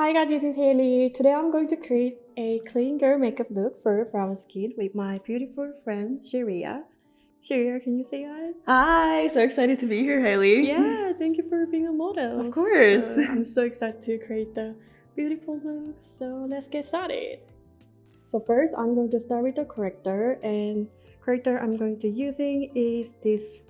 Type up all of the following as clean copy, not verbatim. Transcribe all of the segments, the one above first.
Hi guys, this is Haley. Today I'm going to create a clean girl makeup look for brown skin with my beautiful friend Sharia. Sharia, can you say hi? Hi, so excited to be here, Haley. Yeah, thank you for being a model. Of course. So, I'm so excited to create the beautiful look. So let's get started. So first, I'm going to start with the corrector, and corrector I'm going to using is this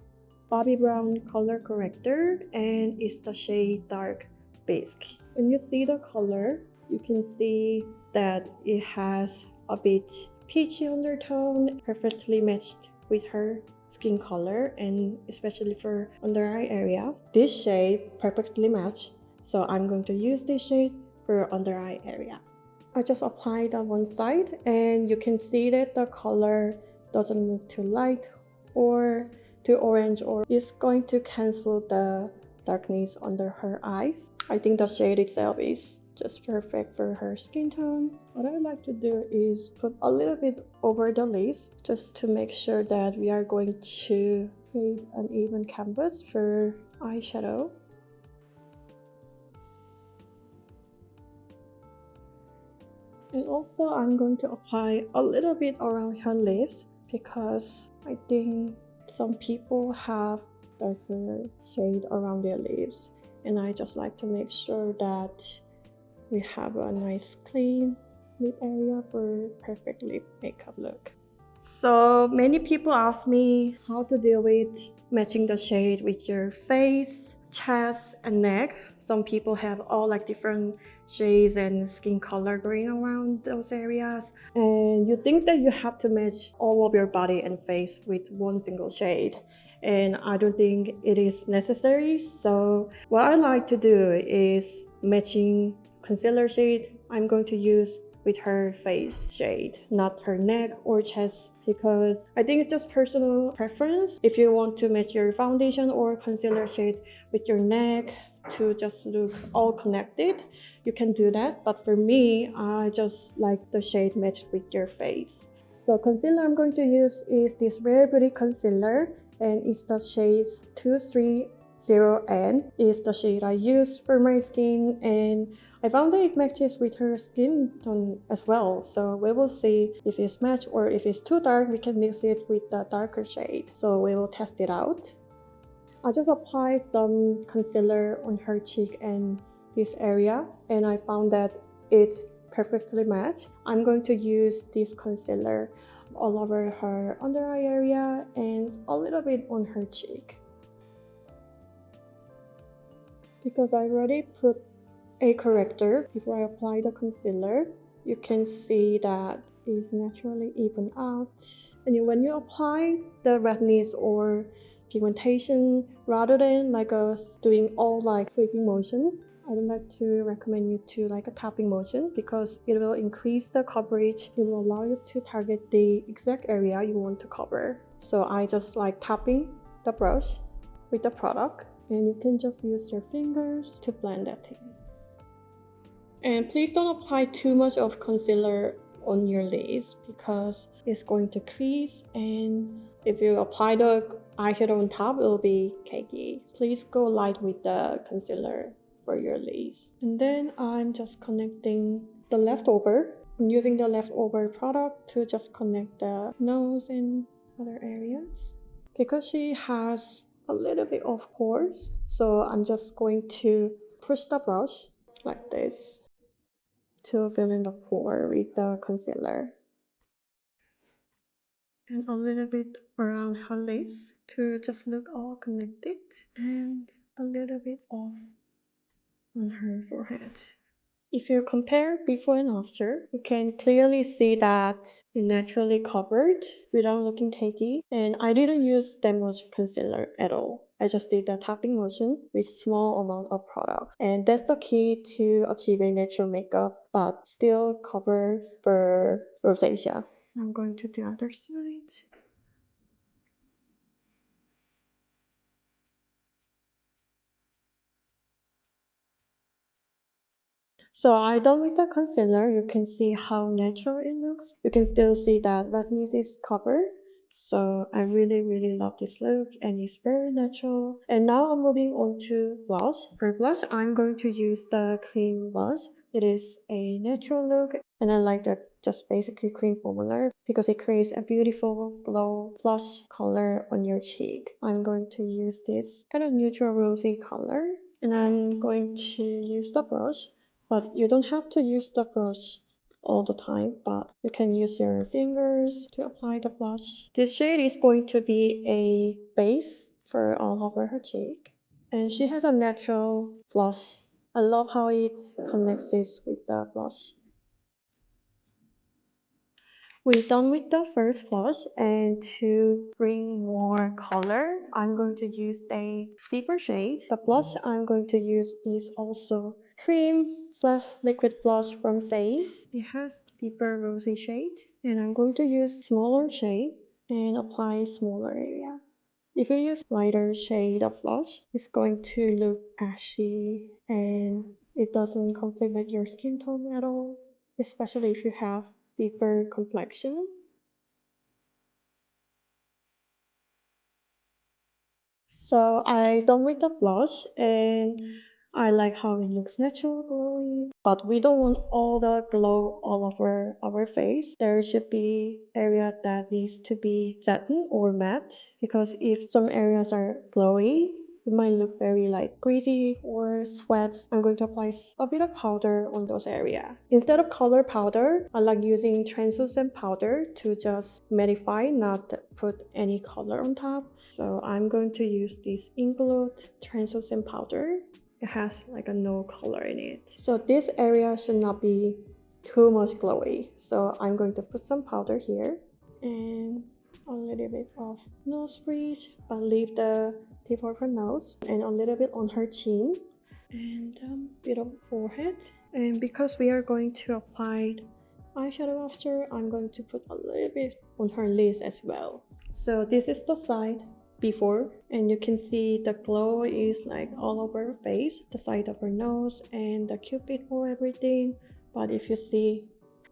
Bobbi Brown Color Corrector, and it's the shade Dark Bisque. When you see the color, you can see that it has a bit peachy undertone, perfectly matched with her skin color, and especially for under eye area. This shade perfectly matched, so I'm going to use this shade for under eye area. I just applied on one side, and you can see that the color doesn't look too light or too orange, or it's going to cancel the darkness under her eyes. I think the shade itself is just perfect for her skin tone. What I like to do is put a little bit over the lace just to make sure that we are going to create an even canvas for eyeshadow. And also I'm going to apply a little bit around her lips because I think some people have darker shade around their lips, and I just like to make sure that we have a nice clean lip area for perfect lip makeup look. So many people ask me how to deal with matching the shade with your face, chest, and neck. Some people have all like different shades and skin color going around those areas, and you think that you have to match all of your body and face with one single shade, and I don't think it is necessary. So what I like to do is matching concealer shade I'm going to use with her face shade, not her neck or chest, because I think it's just personal preference. If you want to match your foundation or concealer shade with your neck to just look all connected, you can do that. But for me, I just like the shade matched with your face. So concealer I'm going to use is this Rare Beauty concealer, and it's the shade 230N. It's the shade I use for my skin, and I found that it matches with her skin tone as well. So we will see if it's matched, or if it's too dark, we can mix it with the darker shade. So we will test it out. I just applied some concealer on her cheek and this area, and I found that it perfectly matched. I'm going to use this concealer all over her under eye area and a little bit on her cheek. Because I already put a corrector before I apply the concealer, you can see that it's naturally even out. And when you apply the redness or pigmentation, rather than like us doing all like sweeping motion, I don't like to recommend you to like a tapping motion, because it will increase the coverage. It will allow you to target the exact area you want to cover. So I just like tapping the brush with the product, and you can just use your fingers to blend that in. And please don't apply too much of concealer on your lace, because it's going to crease, and if you apply the eyeshadow on top, it will be cakey. Please go light with the concealer for your lace. And then I'm just connecting the leftover. I'm using the leftover product to just connect the nose and other areas. Because she has a little bit of pores, so I'm just going to push the brush like this to fill in the pore with the concealer, and a little bit around her lips to just look all connected, and a little bit off on her forehead. If you compare before and after, you can clearly see that it naturally covered without looking cakey, and I didn't use that much concealer at all. I just did the tapping motion with small amount of product, and that's the key to achieving natural makeup but still cover for rosacea. I'm going to the other side. So I done with the concealer. You can see how natural it looks. You can still see that redness is covered. So I really love this look, and it's very natural. And now I'm moving on to blush. For blush, I'm going to use the cream blush It is a natural look, and I like the just basically cream formula because it creates a beautiful glow blush color on your cheek. I'm going to use this kind of neutral rosy color, and I'm going to use the brush, but you don't have to use the brush all the time, but you can use your fingers to apply the blush. This shade is going to be a base for all over her cheek, and she has a natural blush. I love how it connects this with the blush. We're done with the first blush, and to bring more color, I'm going to use a deeper shade. The blush I'm going to use is also cream slash liquid blush from Saie. It has deeper rosy shade, and I'm going to use smaller shade and apply smaller area. If you use lighter shade of blush, it's going to look ashy and it doesn't complement your skin tone at all, especially if you have deeper complexion. So I done with the blush, and I like how it looks natural, glowy. But we don't want all the glow all over our face. There should be area that needs to be satin or matte, because if some areas are glowy, it might look very like greasy or sweat. I'm going to apply a bit of powder on those areas. Instead of color powder, I like using translucent powder to just mattify, not put any color on top. So I'm going to use this Inglot translucent powder. It has like a no color in it. So this area should not be too much glowy. So I'm going to put some powder here and a little bit of nose bridge, but leave the tip of her nose, and a little bit on her chin and a bit of forehead. And because we are going to apply eyeshadow after, I'm going to put a little bit on her lids as well. So this is the side before, and you can see the glow is like all over her face, the side of her nose and the cupid for everything. But if you see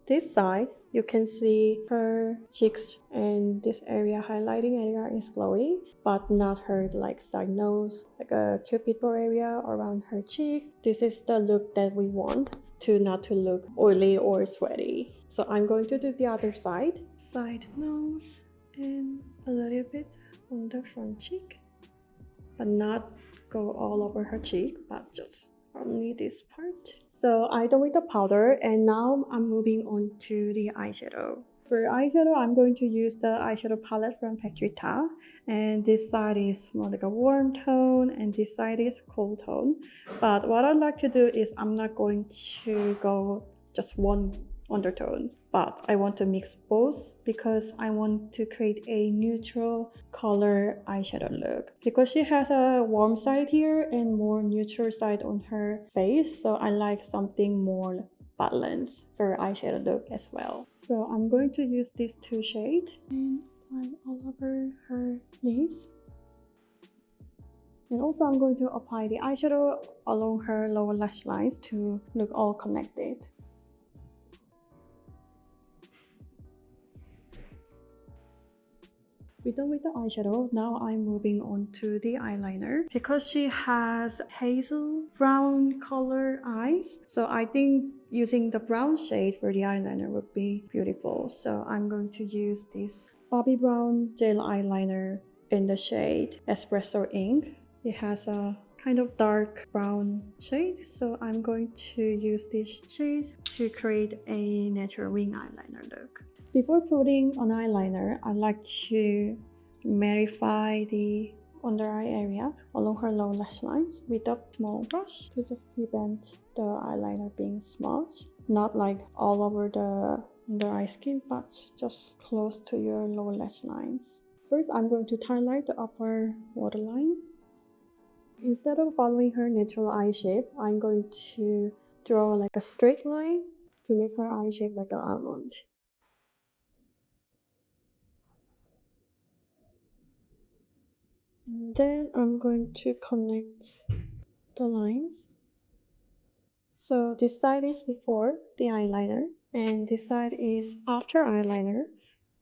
this side, you can see her cheeks, and this area highlighting area is glowy, but not her like side nose, like a cupid bow area around her cheek. This is the look that we want to not to look oily or sweaty. So I'm going to do the other side nose and a little bit on the front cheek, but not go all over her cheek, but just only this part. So I done with the powder, and now I'm moving on to the eyeshadow. For eyeshadow, I'm going to use the eyeshadow palette from Factory Ta, and this side is more like a warm tone and this side is cool tone. But what I'd like to do is I'm not going to go just one undertones, but I want to mix both because I want to create a neutral color eyeshadow look, because she has a warm side here and more neutral side on her face, so I like something more balanced for eyeshadow look as well. So I'm going to use these two shades and apply all over her lids. And also I'm going to apply the eyeshadow along her lower lash lines to look all connected. We're done with the eyeshadow. Now I'm moving on to the eyeliner. Because she has hazel brown color eyes, so I think using the brown shade for the eyeliner would be beautiful. So I'm going to use this Bobbi Brown gel eyeliner in the shade Espresso Ink. It has a kind of dark brown shade, so I'm going to use this shade to create a natural wing eyeliner look. Before putting on eyeliner, I like to mattify the under eye area along her lower lash lines with a small brush to just prevent the eyeliner being smudged. Not like all over the under eye skin, but just close to your lower lash lines. First, I'm going to highlight the upper waterline. Instead of following her natural eye shape, I'm going to draw like a straight line to make her eye shape like an almond. And then I'm going to connect the lines. So this side is before the eyeliner and this side is after eyeliner,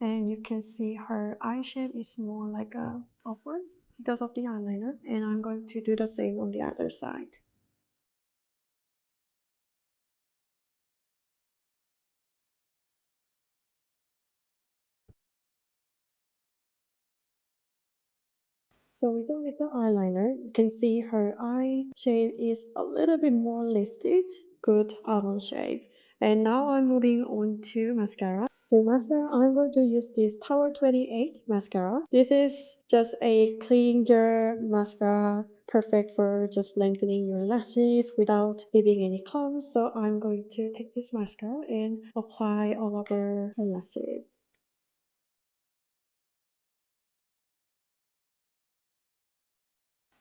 and you can see her eye shape is more like a upward because of the eyeliner, and I'm going to do the same on the other side. So we go with the eyeliner. You can see her eye shade is a little bit more lifted. Good almond shape. And now I'm moving on to mascara. For mascara, I'm going to use this Tower 28 mascara. This is just a cleaner mascara, perfect for just lengthening your lashes without leaving any clumps. So I'm going to take this mascara and apply all over her lashes.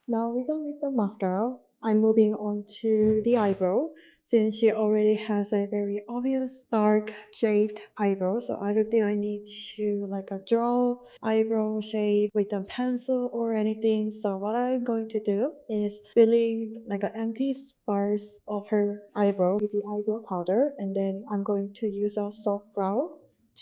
Now we're done with the mascara. I'm moving on to the eyebrow. Since she already has a very obvious dark shaped eyebrow, so I don't think I need to like a draw eyebrow shape with a pencil or anything. So what I'm going to do is filling like an empty space of her eyebrow with the eyebrow powder, and then I'm going to use a soft brow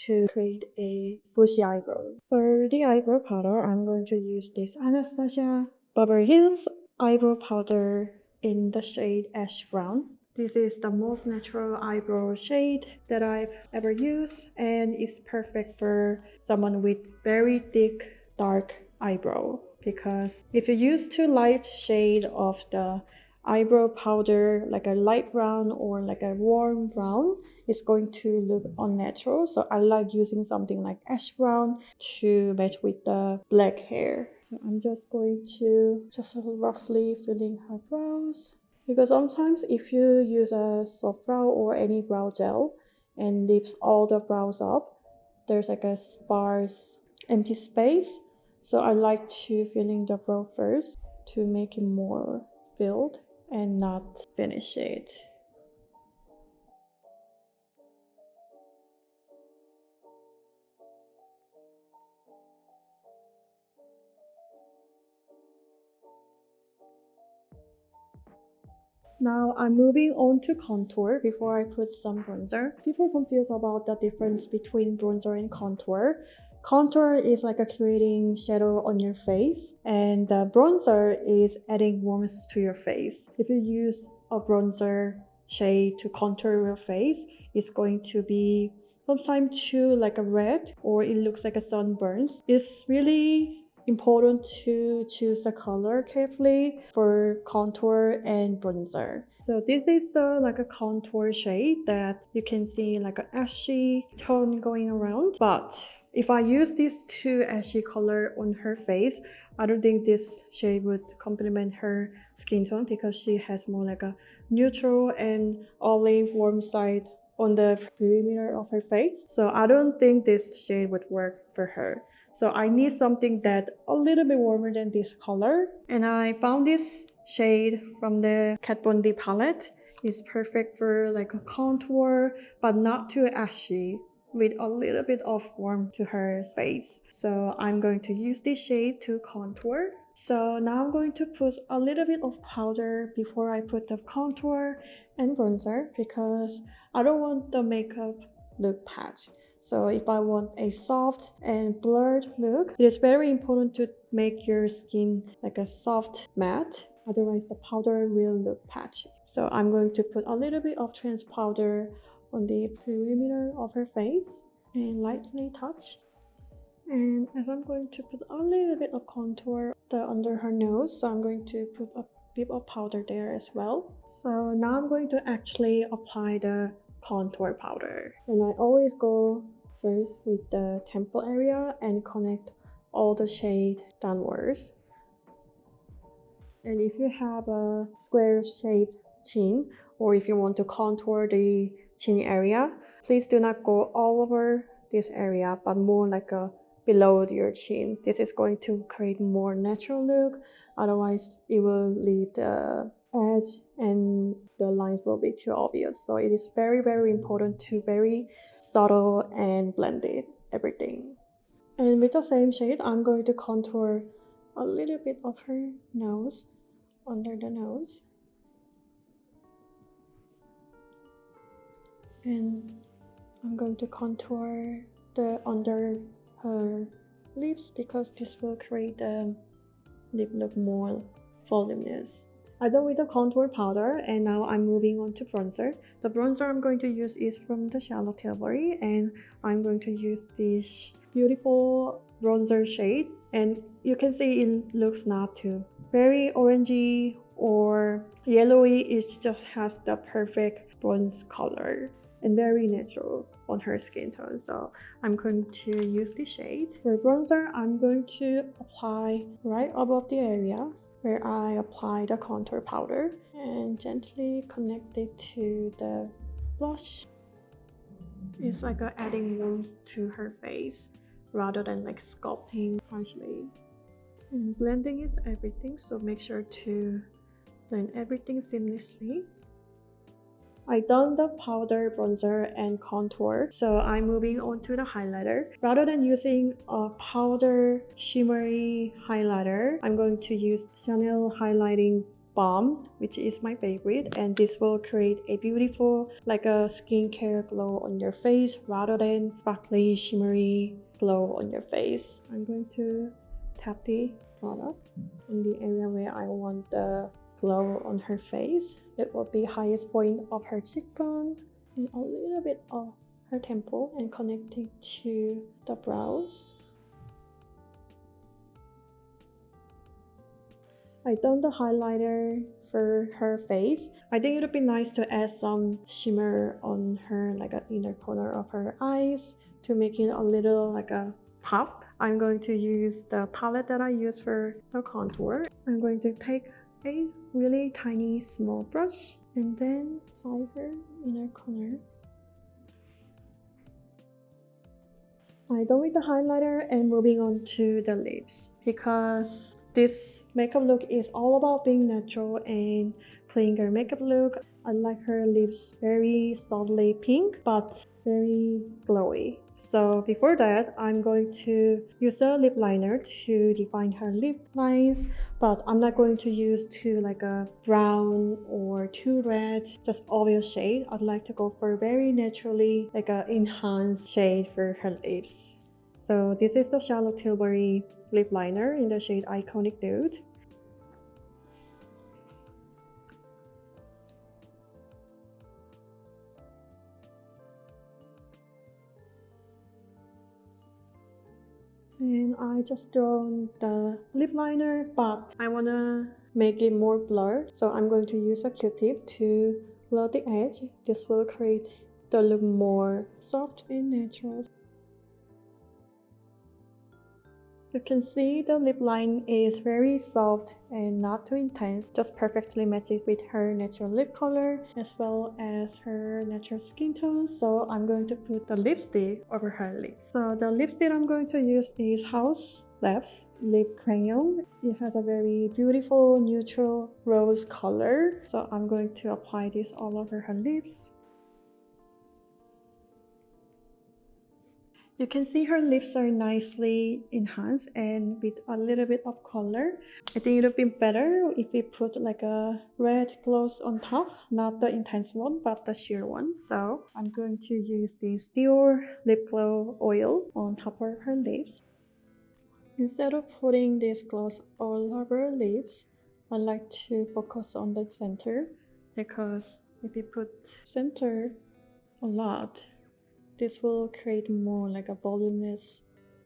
to create a bushy eyebrow. For the eyebrow powder, I'm going to use this Anastasia Bobbi Hills eyebrow powder in the shade Ash Brown. This is the most natural eyebrow shade that I've ever used, and it's perfect for someone with very thick dark eyebrow, because if you use too light shade of the eyebrow powder like a light brown or like a warm brown, it's going to look unnatural. So I like using something like ash brown to match with the black hair. So I'm just going to just roughly filling her brows, because sometimes if you use a soft brow or any brow gel and lifts all the brows up, there's like a sparse empty space. So I like to filling the brow first to make it more filled and not finish it. Now I'm moving on to contour before I put some bronzer. People are confused about the difference between bronzer and contour. Contour is like a creating shadow on your face, and the bronzer is adding warmth to your face. If you use a bronzer shade to contour your face, it's going to be sometimes too like a red, or it looks like a sunburns. It's really important to choose the color carefully for contour and bronzer. So this is the like a contour shade that you can see like an ashy tone going around. But if I use these two ashy color on her face, I don't think this shade would complement her skin tone, because she has more like a neutral and olive warm side on the perimeter of her face. So I don't think this shade would work for her. So I need something that a little bit warmer than this color. And I found this shade from the Kat Von D palette. It's perfect for like a contour, but not too ashy, with a little bit of warmth to her face. So I'm going to use this shade to contour. So now I'm going to put a little bit of powder before I put the contour and bronzer, because I don't want the makeup look patched. So if I want a soft and blurred look, it is very important to make your skin like a soft matte. Otherwise the powder will look patchy. So I'm going to put a little bit of trans powder on the perimeter of her face and lightly touch. And as I'm going to put a little bit of contour under her nose, so I'm going to put a bit of powder there as well. So now I'm going to actually apply the contour powder. And I always go first with the temple area and connect all the shade downwards. And if you have a square shaped chin, or if you want to contour the chin area, please do not go all over this area, but more like a below your chin. This is going to create more natural look. Otherwise it will leave the edge and the lines will be too obvious. So it is very important to very subtle and blended everything. And with the same shade, I'm going to contour a little bit of her nose, under the nose. And I'm going to contour the under her lips, because this will create the lip look more voluminous. I done with the contour powder, and now I'm moving on to bronzer. The bronzer I'm going to use is from the Tilbury, and I'm going to use this beautiful bronzer shade And you can see it looks not too very orangey or yellowy. It just has the perfect bronze color and very natural on her skin tone. So I'm going to use the shade. For bronzer, I'm going to apply right above the area where I apply the contour powder and gently connect it to the blush. It's like adding warmth to her face rather than like sculpting harshly. And blending is everything, so make sure to blend everything seamlessly. I done the powder, bronzer, and contour, so I'm moving on to the highlighter. Rather than using a powder shimmery highlighter, I'm going to use Chanel highlighting Baume, which is my favorite, and this will create a beautiful like a skincare glow on your face rather than sparkly shimmery glow on your face. I'm going to tap the product in the area where I want the glow on her face. It will be highest point of her cheekbone and a little bit of her temple and connecting to the brows. I done the highlighter for her face. I think it would be nice to add some shimmer on her like an inner corner of her eyes to make it a little like a pop. I'm going to use the palette that I use for the contour. I'm going to take a really tiny small brush and then apply her inner corner. I'm done with the highlighter and moving on to the lips, because this makeup look is all about being natural and clean her makeup look. I like her lips very softly pink but very glowy. So before that, I'm going to use a lip liner to define her lip lines, but I'm not going to use too like a brown or too red, just obvious shade. I'd like to go for very naturally like a enhanced shade for her lips. So this is the Charlotte Tilbury lip liner in the shade Iconic Nude. And I just drawn the lip liner, but I wanna make it more blurred. So I'm going to use a Q-tip to blur the edge. This will create the look more soft and natural. You can see the lip line is very soft and not too intense, just perfectly matches with her natural lip color as well as her natural skin tone. So I'm going to put the lipstick over her lips. So the lipstick I'm going to use is Haus Lip Crayon. It has a very beautiful neutral rose color. So I'm going to apply this all over her lips. You can see her lips are nicely enhanced and with a little bit of color. I think it would be better if we put like a red gloss on top, not the intense one, but the sheer one. So I'm going to use this Dior Lip Glow Oil on top of her lips. Instead of putting this gloss all over her lips, I like to focus on the center, because if you put center a lot, this will create more like a voluminous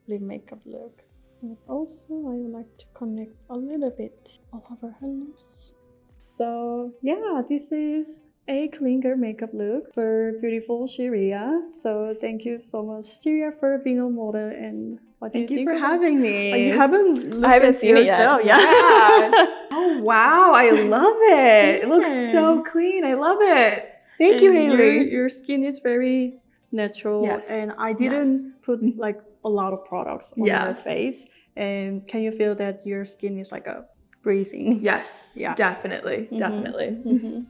lip makeup look. And also I would like to connect a little bit all over her lips. So yeah, this is a cleaner makeup look for beautiful Shiria. So thank you so much, Shiria, for being a model. And what do you think? Thank you for having me. You haven't I haven't looked seen it yourself. yet. Yeah. Oh wow, I love it. It looks so clean. I love it. Thank you, Haley. Your skin is very natural, Yes. and I didn't put like a lot of products on your face. And can you feel that your skin is like a breathing? Yes, Yeah, definitely, definitely.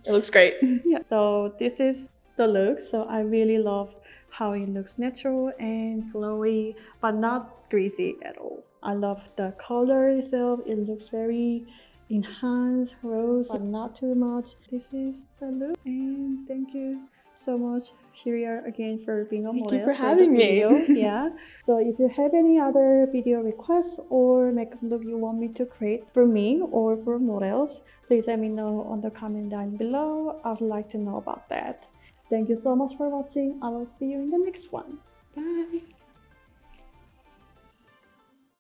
It looks great. Yeah. So this is the look. So I really love how it looks natural and glowy, but not greasy at all. I love the color itself. It looks very enhanced, rose, but not too much. This is the look, and thank you so much, Shiria, again for being a model. Thank you for having me. Yeah. So if you have any other video requests or makeup look you want me to create for me or for models, please let me know on the comment down below. I'd like to know about that. Thank you so much for watching. I will see you in the next one.